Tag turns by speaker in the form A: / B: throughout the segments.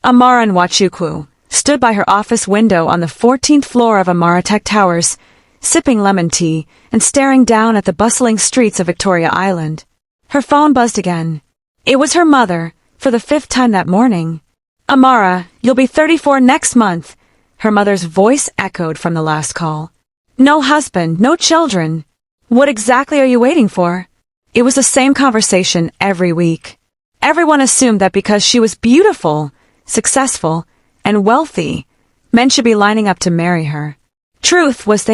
A: Amara Nwachukwu stood by her office window on the 14th floor of Amara Tech Towers, sipping lemon tea and staring down at the bustling streets of Victoria Island. Her phone buzzed again. It was her mother, for the 5th time that morning. "Amara, you'll be 34 next month," her mother's voice echoed from the last call. "No husband, no children. What exactly are you waiting for?" It was the same conversation every week. Everyone assumed that because she was beautiful, successful, and wealthy, men should be lining up to marry her. Truth was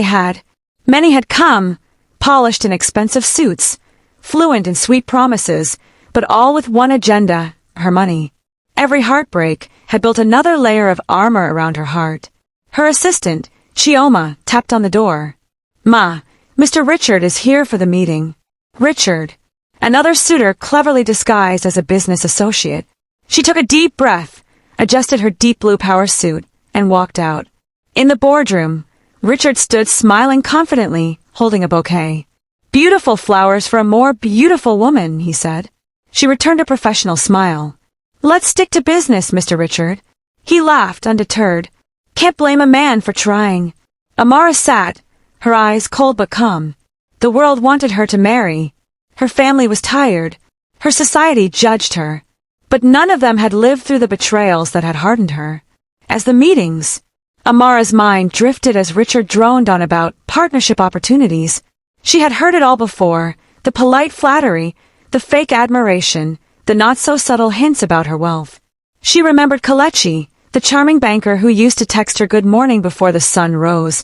A: many had come, polished in expensive suits, fluent in sweet promises, but all with one agenda, her money. Every heartbreak had built another layer of armor around her heart. Her assistant, Chioma, tapped on the door. "Ma, Mr. Richard is here for the meeting." Richard, another suitor cleverly disguised as a business associate. She took a deep breath, adjusted her deep blue power suit, and walked out. In the boardroom, Richard stood smiling confidently, holding a bouquet. "Beautiful flowers for a more beautiful woman," he said. She returned a professional smile. "Let's stick to business, Mr. Richard." He laughed, undeterred. "Can't blame a man for trying." Amara sat, her eyes cold but calm. The world wanted her to marry. Her family was tired. Her society judged her. But none of them had lived through the betrayals that had hardened her. As the meetings, Amara's mind drifted as Richard droned on about partnership opportunities. She had heard it all before, the polite flattery, the fake admiration, the not-so-subtle hints about her wealth. She remembered Kelechi, the charming banker who used to text her good morning before the sun rose,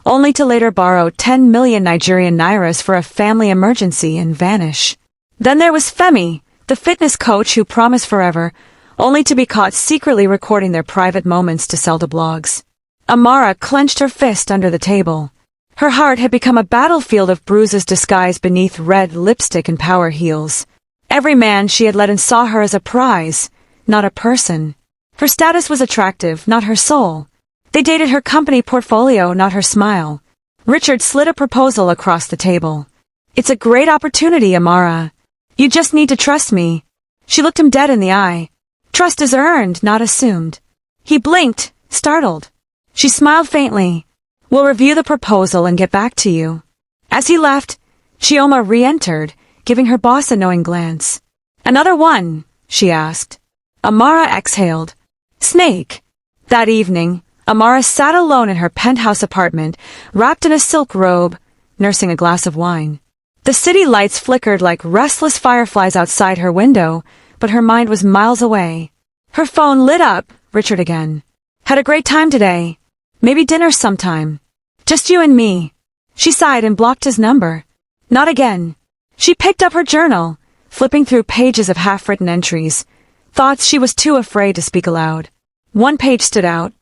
A: only to later borrow 10 million Nigerian nairas for a family emergency and vanish. Then there was Femi, the fitness coach who promised forever, only to be caught secretly recording their private moments to sell to blogs. Amara clenched her fist under the table. Her heart had become a battlefield of bruises disguised beneath red lipstick and power heels. Every man she had let in saw her as a prize, not a person. Her status was attractive, not her soul. They dated her company portfolio, not her smile. Richard slid a proposal across the table. "It's a great opportunity, Amara. You just need to trust me." She looked him dead in the eye. "Trust is earned, not assumed." He blinked, startled. She smiled faintly. "We'll review the proposal and get back to you." As he left, Chioma re-entered, giving her boss a knowing glance. "Another one?" she asked. Amara exhaled. "Snake." That evening, Amara sat alone in her penthouse apartment, wrapped in a silk robe, nursing a glass of wine. The city lights flickered like restless fireflies outside her window, but her mind was miles away. Her phone lit up, Richard again. "Had a great time today. Maybe dinner sometime. Just you and me." She sighed and blocked his number. Not again. She picked up her journal, flipping through pages of half-written entries, thoughts she was too afraid to speak aloud. One page stood out.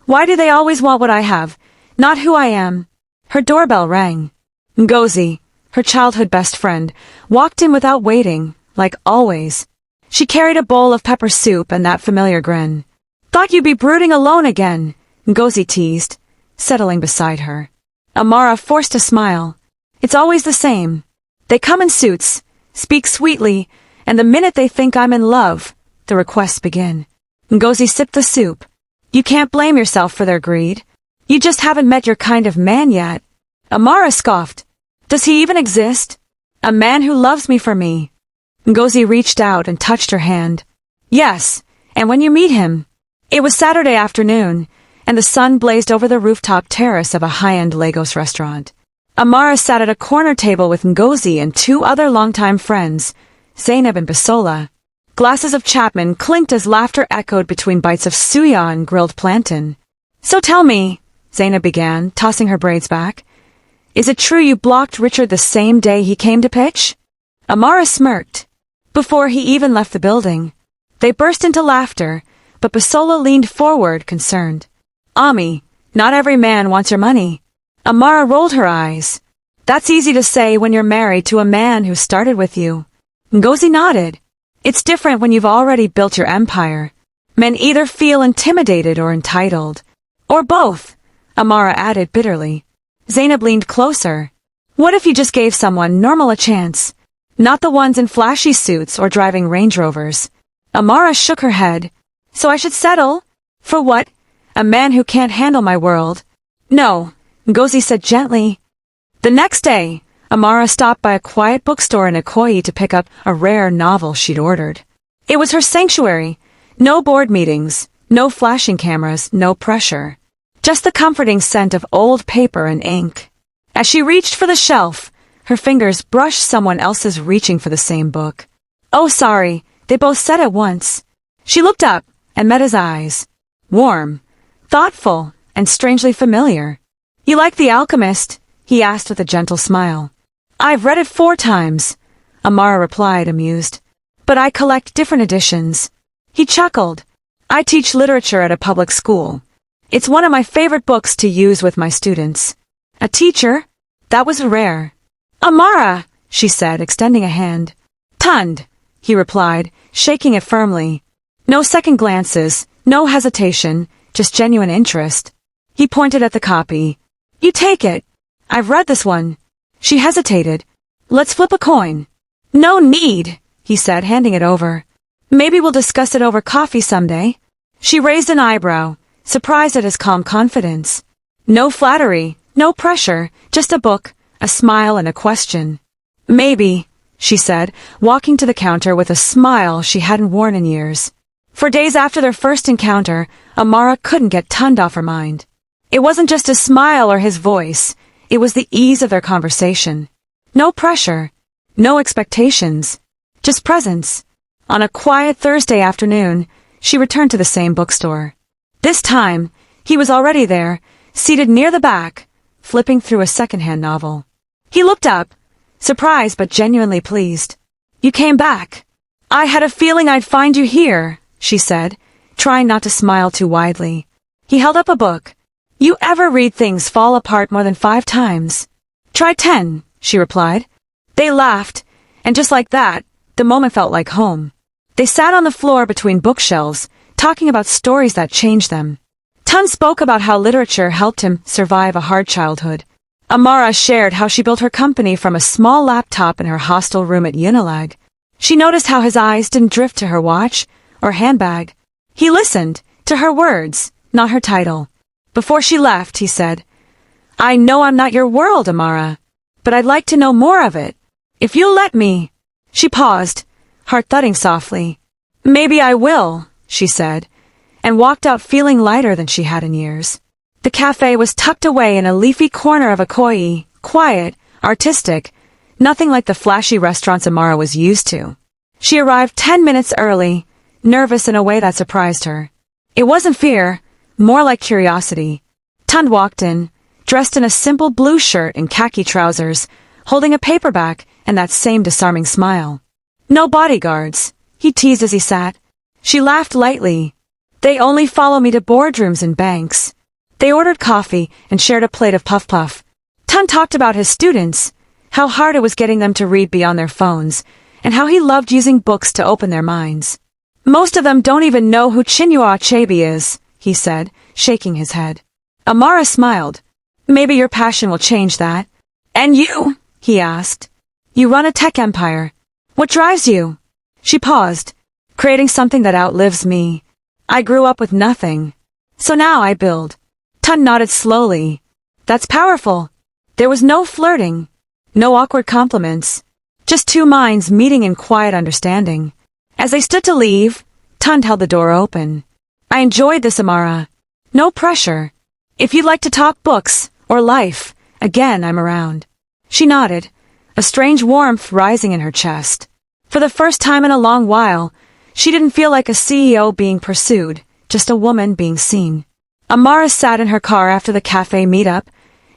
A: "Why do they always want what I have, not who I am?" Her doorbell rang. Ngozi, her childhood best friend, walked in without waiting, like always. She carried a bowl of pepper soup and that familiar grin. "Thought you'd be brooding alone again," Ngozi teased, settling beside her. Amara forced a smile. "It's always the same. They come in suits, speak sweetly, and the minute they think I'm in love, the requests begin." Ngozi sipped the soup. "You can't blame yourself for their greed. You just haven't met your kind of man yet." Amara scoffed. "Does he even exist? A man who loves me for me." Ngozi reached out and touched her hand. "Yes, and when you meet him." It was Saturday afternoon, and the sun blazed over the rooftop terrace of a high-end Lagos restaurant. Amara sat at a corner table with Ngozi and two other longtime friends, Zainab and Bisola. Glasses of Chapman clinked as laughter echoed between bites of suya and grilled plantain. "So tell me," Zainab began, tossing her braids back, "is it true you blocked Richard the same day he came to pitch?" Amara smirked. "Before he even left the building." They burst into laughter, but Bisola leaned forward, concerned. "Ami, not every man wants your money." Amara rolled her eyes. "That's easy to say when you're married to a man who started with you." Ngozi nodded. "It's different when you've already built your empire. Men either feel intimidated or entitled. Or both," Amara added bitterly. Zainab leaned closer. "What if you just gave someone normal a chance? Not the ones in flashy suits or driving Range Rovers?" Amara shook her head. So I should settle? For what? A man who can't handle my world? No, Ngozi said gently. The next day, Amara stopped by a quiet bookstore in Ikoyi to pick up a rare novel she'd ordered. It was her sanctuary. No board meetings, no flashing cameras, no pressure. Just the comforting scent of old paper and ink. As she reached for the shelf, her fingers brushed someone else's reaching for the same book. Oh, sorry, they both said at once. She looked up and met his eyes. Warm, thoughtful, and strangely familiar. You like The Alchemist? He asked with a gentle smile. I've read it 4 times, Amara replied, amused. But I collect different editions. He chuckled. I teach literature at a public school. It's one of my favorite books to use with my students. A teacher? That was rare. Amara, she said, extending a hand. Tund, he replied, shaking it firmly. No second glances, no hesitation, just genuine interest. He pointed at the copy. You take it. I've read this one. She hesitated. Let's flip a coin. No need, he said, handing it over. Maybe we'll discuss it over coffee someday. She raised an eyebrow, surprised at his calm confidence. No flattery, no pressure, just a book, a smile and a question. Maybe, she said, walking to the counter with a smile she hadn't worn in years. For days after their first encounter, Amara couldn't get Tund off her mind. It wasn't just his smile or his voice, it was the ease of their conversation. No pressure, no expectations, just presence. On a quiet Thursday afternoon, she returned to the same bookstore. This time, he was already there, seated near the back, flipping through a second-hand novel. He looked up, surprised but genuinely pleased. You came back. I had a feeling I'd find you here, she said, trying not to smile too widely. He held up a book. You ever read things fall apart more than 5 times? Try 10, she replied. They laughed, and just like that, the moment felt like home. They sat on the floor between bookshelves, talking about stories that changed them. Tund spoke about how literature helped him survive a hard childhood. Amara shared how she built her company from a small laptop in her hostel room at Unilag. She noticed how his eyes didn't drift to her watch or handbag. He listened to her words, not her title. Before she left, he said, I know I'm not your world, Amara, but I'd like to know more of it. If you'll let me. She paused, heart thudding softly. Maybe I will, she said, and walked out feeling lighter than she had in years. The cafe was tucked away in a leafy corner of Ikoyi, quiet, artistic, nothing like the flashy restaurants Amara was used to. She arrived 10 minutes early, nervous in a way that surprised her. It wasn't fear, more like curiosity. Tund walked in, dressed in a simple blue shirt and khaki trousers, holding a paperback and that same disarming smile. No bodyguards, he teased as he sat. She laughed lightly. They only follow me to boardrooms and banks. They ordered coffee and shared a plate of puff-puff. Tund talked about his students, how hard it was getting them to read beyond their phones, and how he loved using books to open their minds. Most of them don't even know who Chinua Achebe is, he said, shaking his head. Amara smiled. Maybe your passion will change that. And you? He asked. You run a tech empire. What drives you? She paused. Creating something that outlives me. I grew up with nothing. So now I build. Tund nodded slowly. That's powerful. There was no flirting. No awkward compliments. Just 2 minds meeting in quiet understanding. As they stood to leave, Tund held the door open. I enjoyed this, Amara. No pressure. If you'd like to talk books, or life, again, I'm around. She nodded, a strange warmth rising in her chest. For the first time in a long while, she didn't feel like a CEO being pursued, just a woman being seen. Amara sat in her car after the cafe meetup,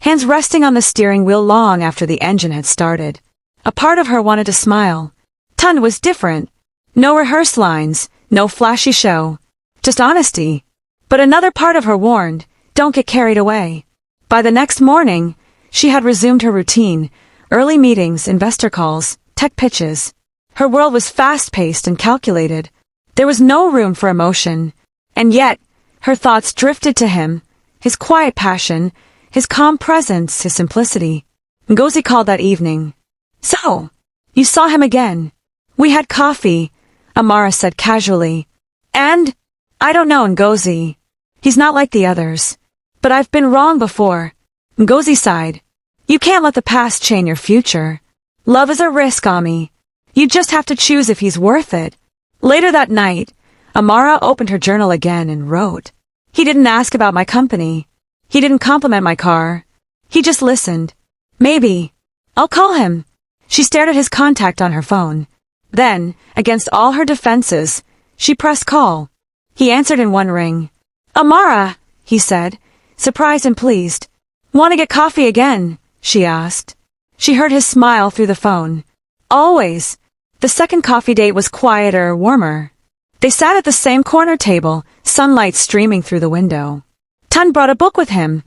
A: hands resting on the steering wheel long after the engine had started. A part of her wanted to smile. Tund was different. No rehearsed lines, no flashy show, just honesty. But another part of her warned, don't get carried away. By the next morning, she had resumed her routine, early meetings, investor calls, tech pitches. Her world was fast-paced and calculated. There was no room for emotion. And yet, her thoughts drifted to him, his quiet passion, his calm presence, his simplicity. Ngozi called that evening. So, you saw him again. We had coffee, Amara said casually. And? I don't know Ngozi. He's not like the others. But I've been wrong before. Ngozi sighed. You can't let the past chain your future. Love is a risk, Ami. You just have to choose if he's worth it. Later that night, Amara opened her journal again and wrote. He didn't ask about my company. He didn't compliment my car. He just listened. Maybe. I'll call him. She stared at his contact on her phone. Then, against all her defenses, she pressed call. He answered in one ring. Amara, he said, surprised and pleased. Want to get coffee again? She asked. She heard his smile through the phone. Always. The second coffee date was quieter, warmer. They sat at the same corner table, sunlight streaming through the window. Tun brought a book with him,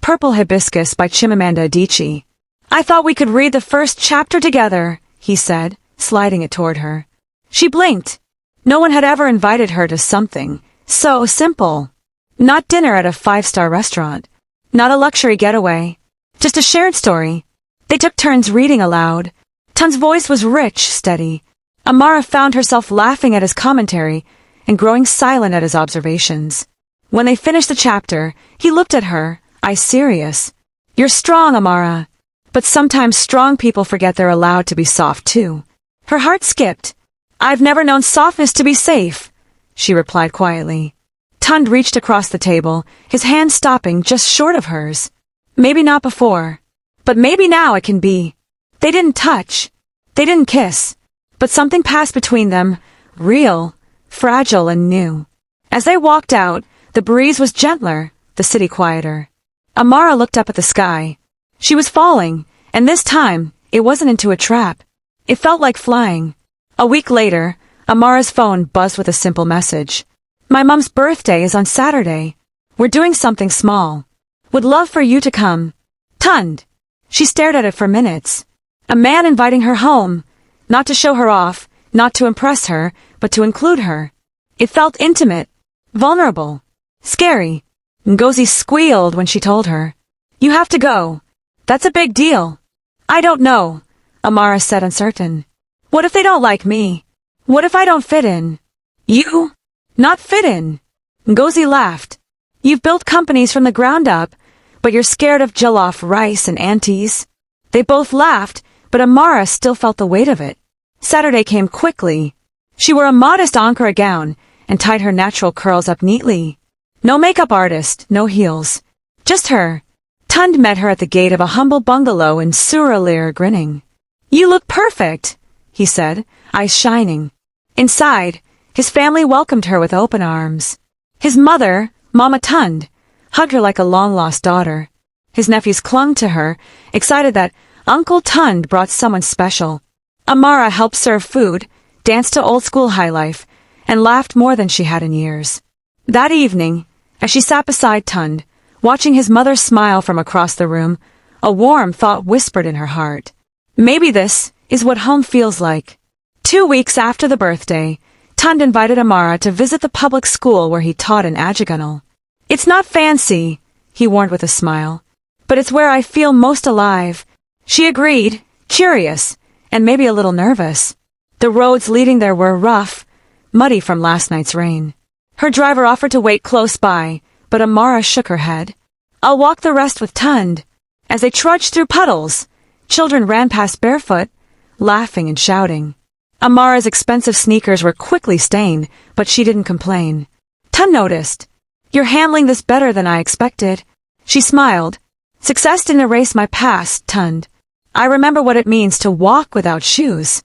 A: Purple Hibiscus by Chimamanda Adichie. I thought we could read the first chapter together, he said, sliding it toward her. She blinked. No one had ever invited her to something so simple. Not dinner at a five-star restaurant. Not a luxury getaway. Just a shared story. They took turns reading aloud. Tun's voice was rich, steady. Amara found herself laughing at his commentary and growing silent at his observations. When they finished the chapter, he looked at her, eyes serious. You're strong, Amara. But sometimes strong people forget they're allowed to be soft, too. Her heart skipped. I've never known softness to be safe, she replied quietly. Tund reached across the table, his hand stopping just short of hers. Maybe not before. But maybe now it can be. They didn't touch. They didn't kiss. But something passed between them, real, fragile and new. As they walked out, the breeze was gentler, the city quieter. Amara looked up at the sky. She was falling, and this time, it wasn't into a trap. It felt like flying. A week later, Amara's phone buzzed with a simple message. My mom's birthday is on Saturday. We're doing something small. Would love for you to come. Tund. She stared at it for minutes. A man inviting her home. Not to show her off, not to impress her, but to include her. It felt intimate, vulnerable, scary. Ngozi squealed when she told her. You have to go. That's a big deal. I don't know, Amara said uncertain. What if they don't like me? What if I don't fit in? You? Not fit in. Ngozi laughed. You've built companies from the ground up, but you're scared of jollof rice and aunties. They both laughed, but Amara still felt the weight of it. Saturday came quickly. She wore a modest Ankara gown and tied her natural curls up neatly. No makeup artist, no heels. Just her. Tund met her at the gate of a humble bungalow in Suralere, grinning. You look perfect, he said, eyes shining. Inside, his family welcomed her with open arms. His mother, Mama Tund, hugged her like a long-lost daughter. His nephews clung to her, excited that Uncle Tund brought someone special. Amara helped serve food, danced to old-school highlife, and laughed more than she had in years. That evening, as she sat beside Tund, watching his mother smile from across the room, a warm thought whispered in her heart. Maybe this is what home feels like. 2 weeks after the birthday, Tund invited Amara to visit the public school where he taught in Ajigunal. It's not fancy, he warned with a smile, but it's where I feel most alive. She agreed, curious, and maybe a little nervous. The roads leading there were rough, muddy from last night's rain. Her driver offered to wait close by, but Amara shook her head. I'll walk the rest with Tund. As they trudged through puddles, children ran past barefoot, laughing and shouting. Amara's expensive sneakers were quickly stained, but she didn't complain. Tund noticed. You're handling this better than I expected. She smiled. Success didn't erase my past, Tund. I remember what it means to walk without shoes.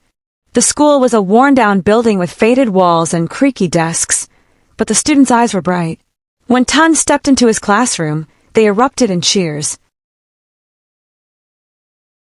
A: The school was a worn-down building with faded walls and creaky desks, but the students' eyes were bright. When Tund stepped into his classroom, they erupted in cheers.